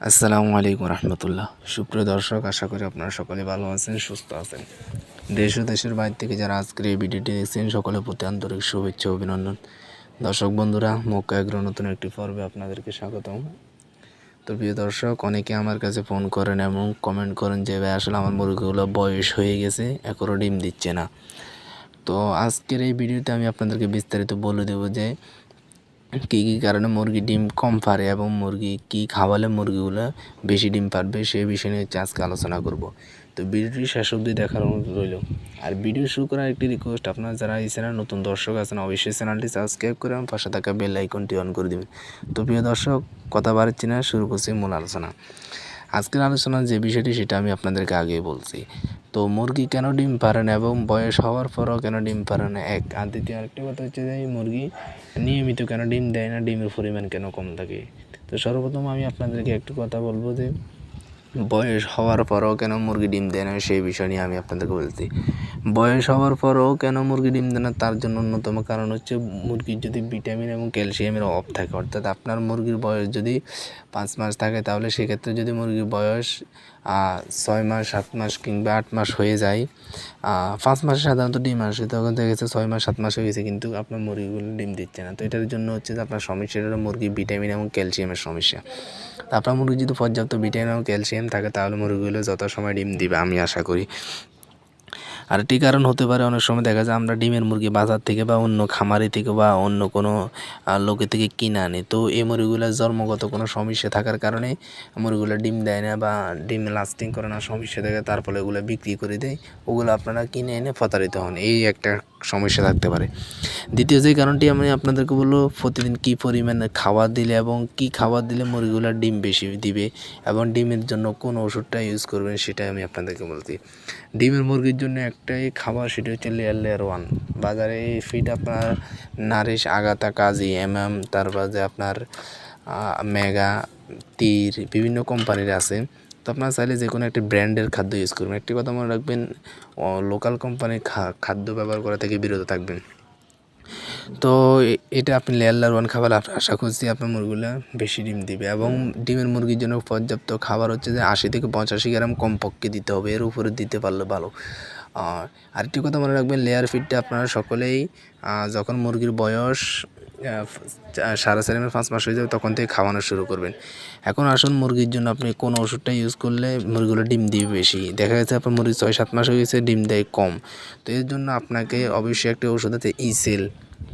আসসালামু আলাইকুম রহমতুল্লাহ। সুপ্রিয় দর্শক, আশা করি আপনারা সকলে ভালো আছেন, সুস্থ আছেন। দেশ ও দেশের বাইরে থেকে যারা আজকের এই ভিডিওটি দেখছেন সকলের প্রতি আন্তরিক শুভেচ্ছা ও অভিনন্দন। দর্শক বন্ধুরা, মক্কা এগ্রো নতুন একটি পর্বে আপনাদেরকে স্বাগতম। তো প্রিয় দর্শক, অনেকে আমার কাছে ফোন করেন এবং কমেন্ট করেন যে ভাই আসলে আমার মুরগিগুলো বয়স হয়ে গেছে, এখনও ডিম দিচ্ছে না। তো আজকের এই ভিডিওতে আমি আপনাদেরকে বিস্তারিত বলে দেবো যে কী কী কারণে মুরগি ডিম কম পারে এবং মুরগি কী খাওয়ালে মুরগিগুলো বেশি ডিম পারবে সেই বিষয় নিয়ে আজকে আলোচনা করব। তো ভিডিওটি শেষ অবধি দেখার অনুরোধ রইল। আর ভিডিও শুরু করার একটি রিকোয়েস্ট, আপনারা যারা এই চ্যানেল নতুন দর্শক আছেন অবশ্যই চ্যানেলটি সাবস্ক্রাইব করে এবং পাশে থাকা বেল আইকনটি অন করে দেবেন। তো প্রিয় দর্শক, কথা বাড়াচ্ছি না, শুরু করছি মূল আলোচনা। আজকের আলোচনার যে বিষয়টি সেটা আমি আপনাদেরকে আগেই বলছি। তো মুরগি কেন ডিম পারে না এবং বয়স হওয়ার পরও কেন ডিম পারে না, এক। আর দ্বিতীয় আরেকটি কথা হচ্ছে যে মুরগি নিয়মিত কেন ডিম দেয় না, ডিমের পরিমাণ কেন কম থাকে। তো সর্বপ্রথম আমি আপনাদেরকে একটু কথা বলবো যে বয়স হওয়ার পরও কেন মুরগি ডিম দেয় না সেই বিষয় নিয়ে আমি আপনাদেরকে বলছি। বয়স হওয়ার পরও কেন মুরগি ডিম দেয় না, তার জন্য অন্যতম কারণ হচ্ছে মুরগির যদি ভিটামিন এবং ক্যালসিয়ামের অভাব থাকে। অর্থাৎ আপনার মুরগির বয়স যদি 5 মাস থাকে, তাহলে সেক্ষেত্রে যদি মুরগির বয়স 6 মাস, 7 মাস কিংবা 8 মাস হয়ে যায়, 5 মাসে সাধারণত ডিম আসে, তখন দেখা গেছে 6 মাস 7 মাস হয়ে গেছে কিন্তু আপনার মুরগিগুলো ডিম দিচ্ছে না। তো এটার জন্য হচ্ছে যে আপনার সমস্যাটা হলো মুরগির ভিটামিন এবং ক্যালসিয়ামের সমস্যা। তো আপনার মুরগি যদি পর্যাপ্ত ভিটামিন এবং ক্যালসিয়াম থাকে তাহলে মুরগিগুলো যথাসময় ডিম দিবে, আমি আশা করি। আরেকটি কারণ হতে পারে, অনেক সময় দেখা যায় আমরা ডিমের মুরগি বাজার থেকে বা অন্য খামারি থেকে বা অন্য কোনো লোকের থেকে কিনে আনি। তো এই মুরগিগুলোর জন্মগত কোনো সমস্যা থাকার কারণে মুরগিগুলো ডিম দেয় না বা ডিম লাস্টিং করে না, সমস্যা থাকে, তার ফলে ওগুলো বিক্রি করে দেয়। ওগুলো আপনারা কিনে এনে প্রতারিত হন, এই একটা সমস্যা থাকতে পারে। দ্বিতীয় যে কারণটি আমি আপনাদেরকে বলবো, প্রতিদিন কী পরিমাণে খাবার দিলে এবং কী খাবার দিলে মুরগিগুলো ডিম বেশি দিবে এবং ডিমের জন্য কোন ওষুধটা ইউজ করবেন সেটাই আমি আপনাদেরকে বলছি। ডিমের মুরগির জন্য একটাই খাবার, সেটা হচ্ছে লেয়ার 1। বাজারে এই ফিড আপনার নারিশ, আগাতা, কাজী, তারপরে আপনার মেগা, তীর, বিভিন্ন কোম্পানির আছে। তো আপনারা চাইলে যে কোনো একটি ব্র্যান্ডের খাদ্য ইউজ করবেন। একটি কথা মনে রাখবেন, লোকাল কোম্পানির খাদ্য ব্যবহার করা থেকে বিরত থাকবেন। তো এটা আপনি লেয়ার 1 খাবার আশা করছি আপনার মুরগিগুলো বেশি ডিম দিবে। এবং ডিমের মুরগির জন্য পর্যাপ্ত খাবার হচ্ছে যে 80 থেকে 85 গ্রাম কমপক্ষে দিতে হবে, এর উপরে দিতে পারলে ভালো। আরেকটি কথা মনে রাখবেন, লেয়ার ফিডটা আপনারা সকলেই যখন মুরগির বয়স 4.5 5 মাস হয়ে যাবে তখন থেকে খাওয়ানো শুরু করবেন। এখন আসুন, মুরগির জন্য আপনি কোন ওষুধটা ইউজ করলে মুরগিগুলো ডিম দিবে বেশি। দেখা গেছে আপনার মুরগি 6-7 মাস হয়ে গেছে, ডিম দেয় কম। তো এর জন্য আপনাকে অবশ্যই একটা ওষুধ আছে, ইসেল।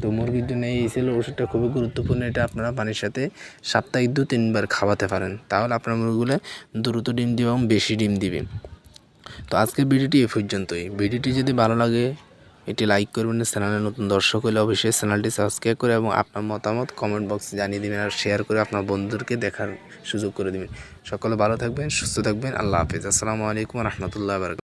তো মুরগির জন্য এই ইসেল ওষুধটা খুবই গুরুত্বপূর্ণ। এটা আপনারা পানির সাথে সপ্তাহে 2-3 বার খাওয়াতে পারেন, তাহলে আপনার মুরগিগুলো দ্রুত ডিম দিবে এবং বেশি ডিম দিবে। তো আজকের ভিডিওটি এ পর্যন্তই। ভিডিওটি যদি ভালো লাগে এটি লাইক করবেন, চ্যানেলে নতুন দর্শক হলে অবশ্যই চ্যানেলটি সাবস্ক্রাইব করে এবং আপনার মতামত কমেন্ট বক্সে জানিয়ে দেবেন আর শেয়ার করে আপনার বন্ধুদেরকে দেখার সুযোগ করে দেবেন। সকলে ভালো থাকবেন, সুস্থ থাকবেন। আল্লাহ হাফেজ। আসসালামু আলাইকুম রহমতুল্লাহ বারকাতুহু।